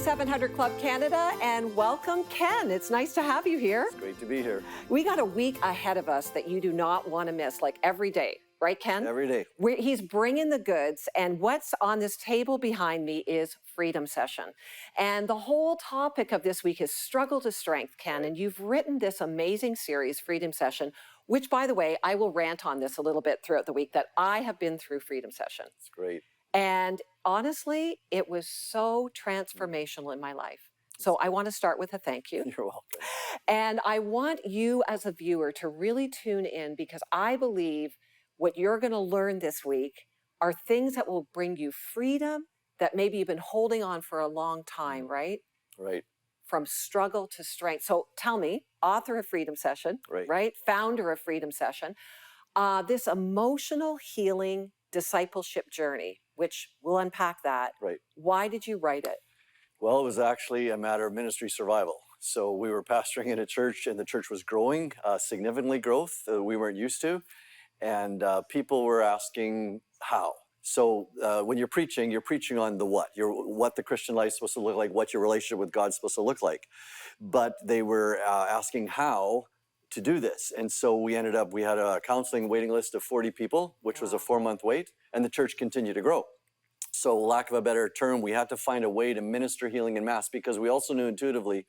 700 Club Canada, and welcome, Ken. It's nice to have you here. It's great to be here. We got a week ahead of us that you do not want to miss, like every day, right, Ken? Every day. He's bringing the goods, and what's on this table behind me is Freedom Session. And the whole topic of this week is struggle to strength, Ken, Right. and you've written this amazing series, Freedom Session, which, by the way, I will rant on this a little bit throughout the week, that I have been through Freedom Session. It's great. And honestly, it was so transformational in my life. So I want to start with a thank you. You're welcome. And I want you as a viewer to really tune in, because I believe what you're going to learn this week are things that will bring you freedom that maybe you've been holding on for a long time, right? Right. From struggle to strength. So tell me, author of Freedom Session, right? Founder of Freedom Session, this emotional healing discipleship journey, which we'll unpack that. Right. Why did you write it? Well, it was actually a matter of ministry survival. So we were pastoring in a church, and the church was growing, significantly growth we weren't used to. And people were asking how. So when you're preaching on the what. What the Christian life is supposed to look like, what your relationship with God's supposed to look like. But they were asking how to do this. And so we had a counseling waiting list of 40 people, which was a 4-month wait, and the church continued to grow. So lack of a better term, we had to find a way to minister healing in mass, because we also knew intuitively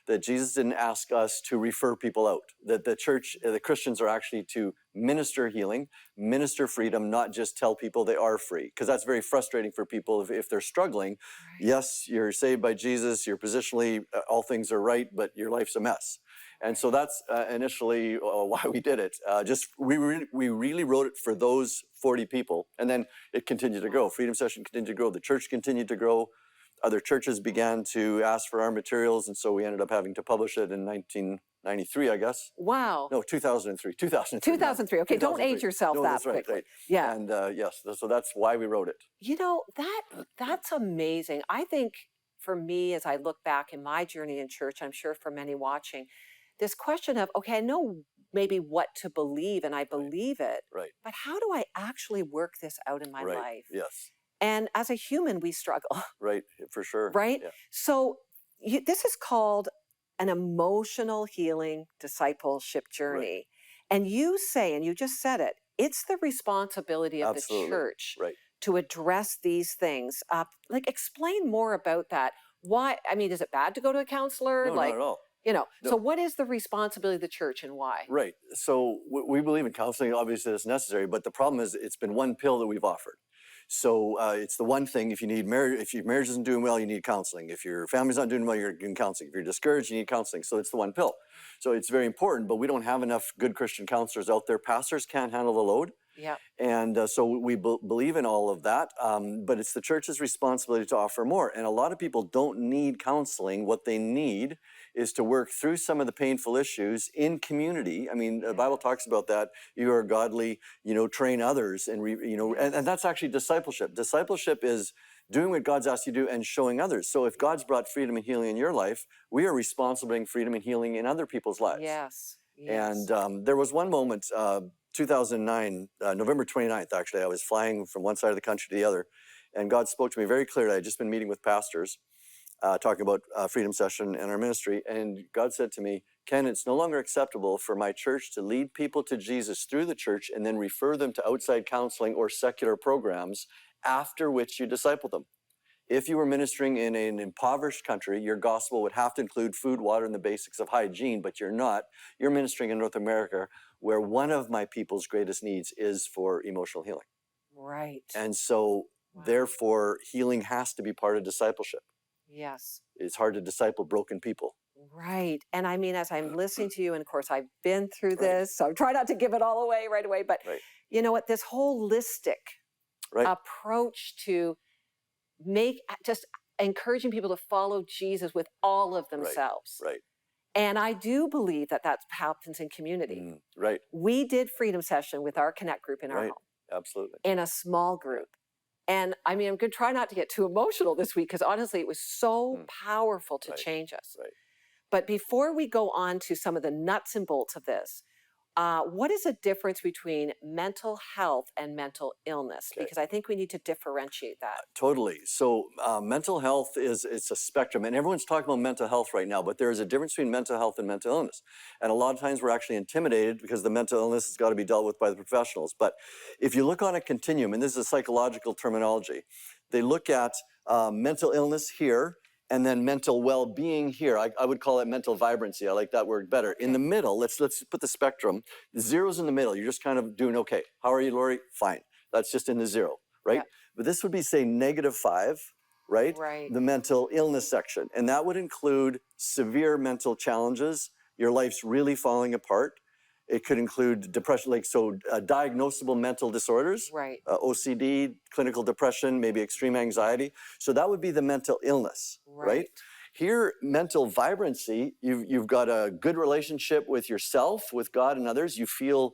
that Jesus didn't ask us to refer people out, that the church, the Christians are actually to minister healing, minister freedom, not just tell people they are free, because that's very frustrating for people if they're struggling. Right. Yes, you're saved by Jesus, you're positionally, all things are right, but your life's a mess. And so that's initially why we did it. We really wrote it for those 40 people, and then it continued to grow. Freedom Session continued to grow. The church continued to grow. Other churches began to ask for our materials, and so we ended up having to publish it in 1993, I guess. Wow. No, 2003. 2003. Okay, 2003. Don't age yourself that quickly. Right. Yeah. And yes, so that's why we wrote it. You know, that's amazing. I think for me, as I look back in my journey in church, I'm sure for many watching, this question of, okay, I know maybe what to believe, and I believe it, right. But how do I actually work this out in my life? Yes. And as a human, we struggle. Right, for sure. Right? Yeah. So this is called an emotional healing discipleship journey. Right. And you say, and you just said it, it's the responsibility of Absolutely. The church right. to address these things. Explain more about that. Why? I mean, is it bad to go to a counselor? No, not at all. No. So what is the responsibility of the church, and why? Right. So we believe in counseling. Obviously, it's necessary. But the problem is it's been one pill that we've offered. So it's the one thing. If your marriage isn't doing well, you need counseling. If your family's not doing well, you're getting counseling. If you're discouraged, you need counseling. So it's the one pill. So it's very important, but we don't have enough good Christian counselors out there. Pastors can't handle the load. Yeah. And so we believe in all of that, but it's the church's responsibility to offer more. And a lot of people don't need counseling. What they need is to work through some of the painful issues in community. I mean, the Bible talks about that. You are godly, train others, and and that's actually discipleship. Discipleship is doing what God's asked you to do and showing others. So if God's brought freedom and healing in your life, we are responsible for bringing freedom and healing in other people's lives. Yes. And there was one moment, 2009, November 29th, actually, I was flying from one side of the country to the other, and God spoke to me very clearly. I had just been meeting with pastors, talking about Freedom Session and our ministry, and God said to me, Ken, it's no longer acceptable for my church to lead people to Jesus through the church and then refer them to outside counseling or secular programs, after which you disciple them. If you were ministering in an impoverished country, your gospel would have to include food, water, and the basics of hygiene, but you're not. You're ministering in North America, where one of my people's greatest needs is for emotional healing. Right. And so, therefore, healing has to be part of discipleship. Yes. It's hard to disciple broken people. Right. And I mean, as I'm listening to you, and of course, I've been through this, so I try not to give it all away right away, but you know what, this holistic approach to just encouraging people to follow Jesus with all of themselves. Right. And I do believe that happens in community. Right. We did Freedom Session with our Connect group in our home. Absolutely. In a small group. And I mean, I'm going to try not to get too emotional this week, because honestly, it was so powerful to change us. Right. But before we go on to some of the nuts and bolts of this, what is the difference between mental health and mental illness? Okay. Because I think we need to differentiate that. Totally. So mental health it's a spectrum, and everyone's talking about mental health right now, but there is a difference between mental health and mental illness. And a lot of times we're actually intimidated because the mental illness has got to be dealt with by the professionals. But if you look on a continuum, and this is a psychological terminology, they look at mental illness here, and then mental well-being here. I would call it mental vibrancy. I like that word better. In the middle, let's put the spectrum. The zero's in the middle. You're just kind of doing okay. How are you, Lori? Fine. That's just in the zero, right? Yep. But this would be, say, -5, right? Right. The mental illness section. And that would include severe mental challenges. Your life's really falling apart. It could include depression, diagnosable mental disorders, Right. OCD, clinical depression, maybe extreme anxiety. So that would be the mental illness, right? Here, mental vibrancy, you've got a good relationship with yourself, with God and others. You feel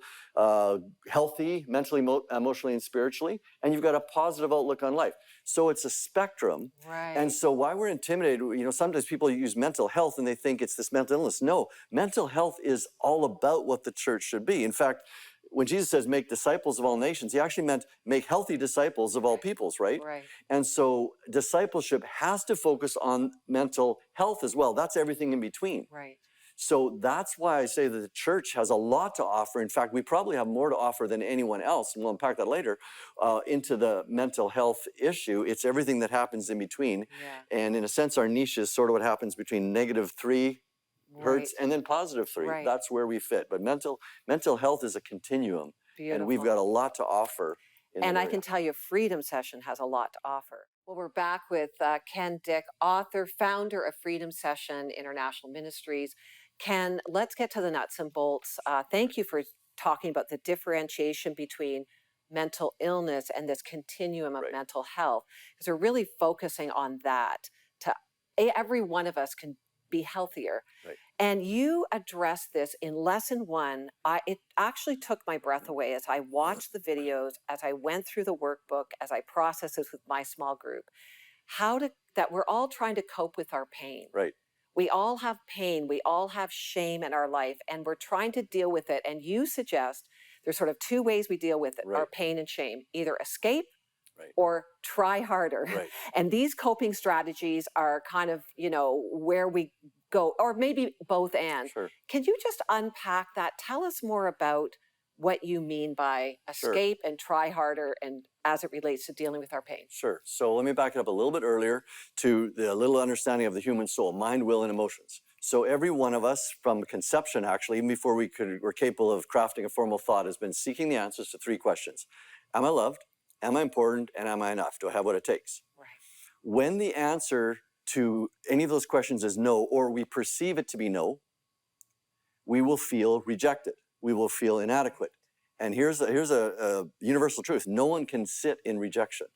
healthy mentally, emotionally, and spiritually, and you've got a positive outlook on life. So it's a spectrum. Right. And so why we're intimidated, sometimes people use mental health and they think it's this mental illness. No, mental health is all about what the church should be. In fact, when Jesus says make disciples of all nations, he actually meant make healthy disciples of all peoples, right? Right. And so discipleship has to focus on mental health as well. That's everything in between. Right. So that's why I say that the church has a lot to offer. In fact, we probably have more to offer than anyone else, and we'll unpack that later, into the mental health issue. It's everything that happens in between. Yeah. And in a sense, our niche is sort of what happens between -3 hertz and then +3. Right. That's where we fit. But mental health is a continuum. Beautiful. And we've got a lot to offer. And I can tell you, Freedom Session has a lot to offer. Well, we're back with Ken Dyck, author, founder of Freedom Session International Ministries. Ken, let's get to the nuts and bolts. Thank you for talking about the differentiation between mental illness and this continuum of mental health, because we're really focusing on that. Every one of us can be healthier. Right. And you address this in lesson 1. It actually took my breath away as I watched the videos, as I went through the workbook, as I processed this with my small group, that we're all trying to cope with our pain. Right. We all have pain. We all have shame in our life, and we're trying to deal with it. And you suggest there's sort of 2 ways we deal with it, our pain and shame: either escape or try harder. Right. And these coping strategies are kind of, where we go, or maybe both and. Sure. Can you just unpack that? Tell us more about what you mean by escape and try harder, and as it relates to dealing with our pain. Sure. So let me back it up a little bit earlier to the little understanding of the human soul: mind, will, and emotions. So every one of us from conception, actually, even before we're capable of crafting a formal thought, has been seeking the answers to 3 questions. Am I loved? Am I important? And am I enough? Do I have what it takes? Right. When the answer to any of those questions is no, or we perceive it to be no, we will feel rejected. We will feel inadequate. And here's a universal truth: no one can sit in rejection.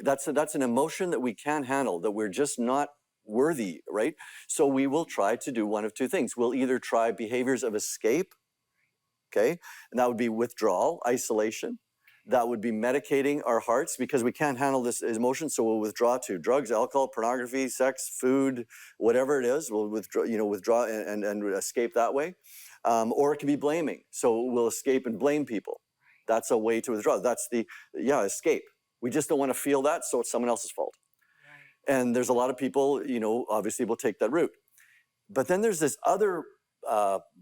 That's an emotion that we can't handle, that we're just not worthy, right? So we will try to do one of 2 things. We'll either try behaviors of escape, okay? And that would be withdrawal, isolation. That would be medicating our hearts because we can't handle this emotion, so we'll withdraw to drugs, alcohol, pornography, sex, food, whatever it is. We'll withdraw and escape that way. Or it can be blaming, so we'll escape and blame people. That's a way to withdraw. That's escape. We just don't want to feel that, so it's someone else's fault. Right. And there's a lot of people, obviously will take that route. But then there's this other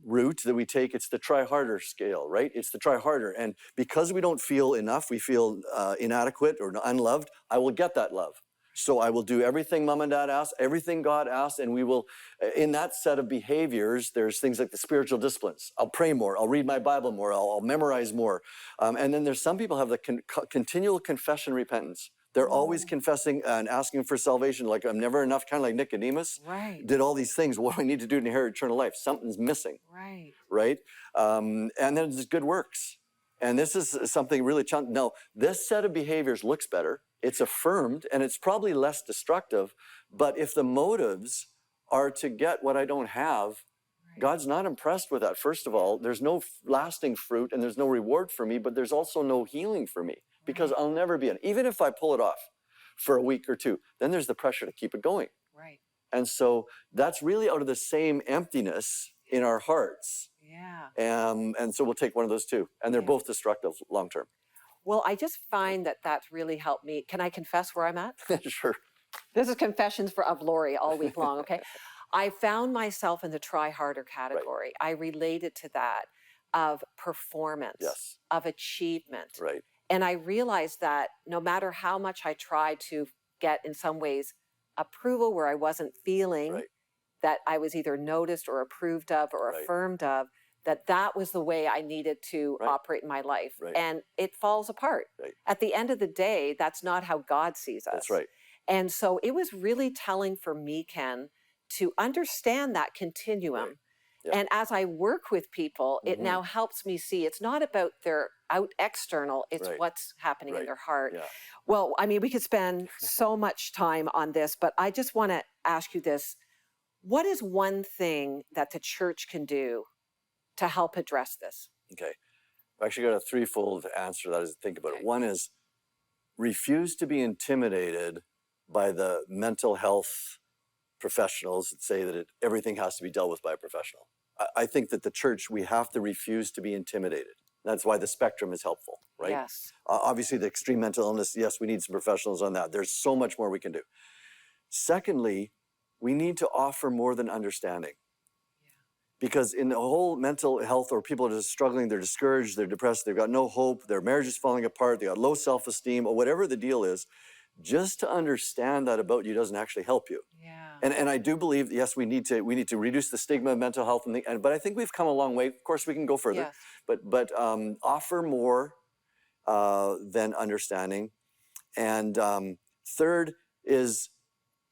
route that we take. It's the try harder scale, right? It's the try harder. And because we don't feel enough, we feel inadequate or unloved, I will get that love. So I will do everything mom and dad asked, everything God asked, and we will, in that set of behaviors, there's things like the spiritual disciplines. I'll pray more, I'll read my Bible more, I'll memorize more. And then there's some people have the continual confession repentance. They're always confessing and asking for salvation, like I'm never enough, kind of like Nicodemus. Right. Did all these things. What do I need to do to inherit eternal life? Something's missing. Right. Right? And then there's good works. And this is something really challenging. Now, this set of behaviors looks better. It's affirmed, and it's probably less destructive. But if the motives are to get what I don't have, God's not impressed with that. First of all, there's no lasting fruit, and there's no reward for me, but there's also no healing for me, because I'll never be in. Even if I pull it off for a week or 2, then there's the pressure to keep it going. Right. And so that's really out of the same emptiness in our hearts Yeah. And so we'll take one of those two. And they're both destructive long term. Well, I just find that that's really helped me. Can I confess where I'm at? Sure. This is confessions of Lori all week long, okay? I found myself in the try harder category. I related to that of performance, Yes. of achievement. Right. And I realized that no matter how much I tried to get, in some ways, approval where I wasn't feeling that I was either noticed or approved of or affirmed of, that was the way I needed to operate in my life. And it falls apart. At the end of the day, that's not how God sees us. That's right. And so it was really telling for me, Ken, to understand that continuum. And as I work with people, it now helps me see it's not about their external, it's what's happening in their heart. Well, I mean, we could spend so much time on this, but I just want to ask you this. What is one thing that the church can do to help address this? Okay. I've actually got a threefold answer to that as I think about it. One is refuse to be intimidated by the mental health professionals that say that everything has to be dealt with by a professional. I think that the church, we have to refuse to be intimidated. That's why the spectrum is helpful, right? Yes. Obviously, the extreme mental illness, yes, we need some professionals on that. There's so much more we can do. Secondly, we need to offer more than understanding. Because in the whole mental health, or people are just struggling, they're discouraged, they're depressed, they've got no hope, their marriage is falling apart, they got low self-esteem, or whatever the deal is, just to understand that about you doesn't actually help you. And I do believe, yes, we need to reduce the stigma of mental health, but I think we've come a long way. Of course, we can go further, but offer more than understanding. And third is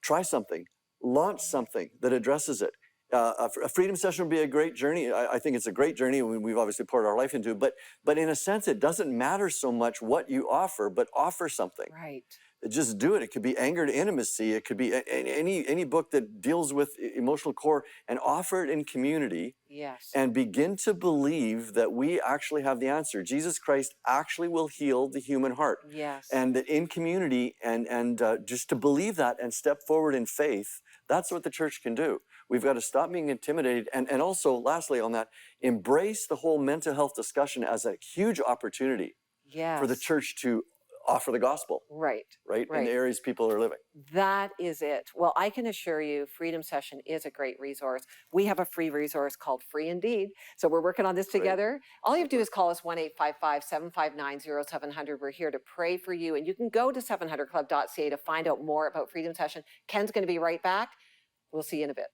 try something, launch something that addresses it. A freedom session would be a great journey. I think it's a great journey. We've obviously poured our life into it, but in a sense, it doesn't matter so much what you offer, but offer something. Right. Just do it. It could be Anger to Intimacy. It could be any book that deals with emotional core, and offer it in community. Yes. And begin to believe that we actually have the answer. Jesus Christ actually will heal the human heart. Yes. And that in community, and just to believe that and step forward in faith, that's what the church can do. We've got to stop being intimidated. And also, lastly on that, embrace the whole mental health discussion as a huge opportunity for the church to offer the gospel. Right. In the areas people are living. That is it. Well, I can assure you, Freedom Session is a great resource. We have a free resource called Free Indeed. So we're working on this together. All you have to do is call us 1-855-759-0700. We're here to pray for you. And you can go to 700club.ca to find out more about Freedom Session. Ken's going to be right back. We'll see you in a bit.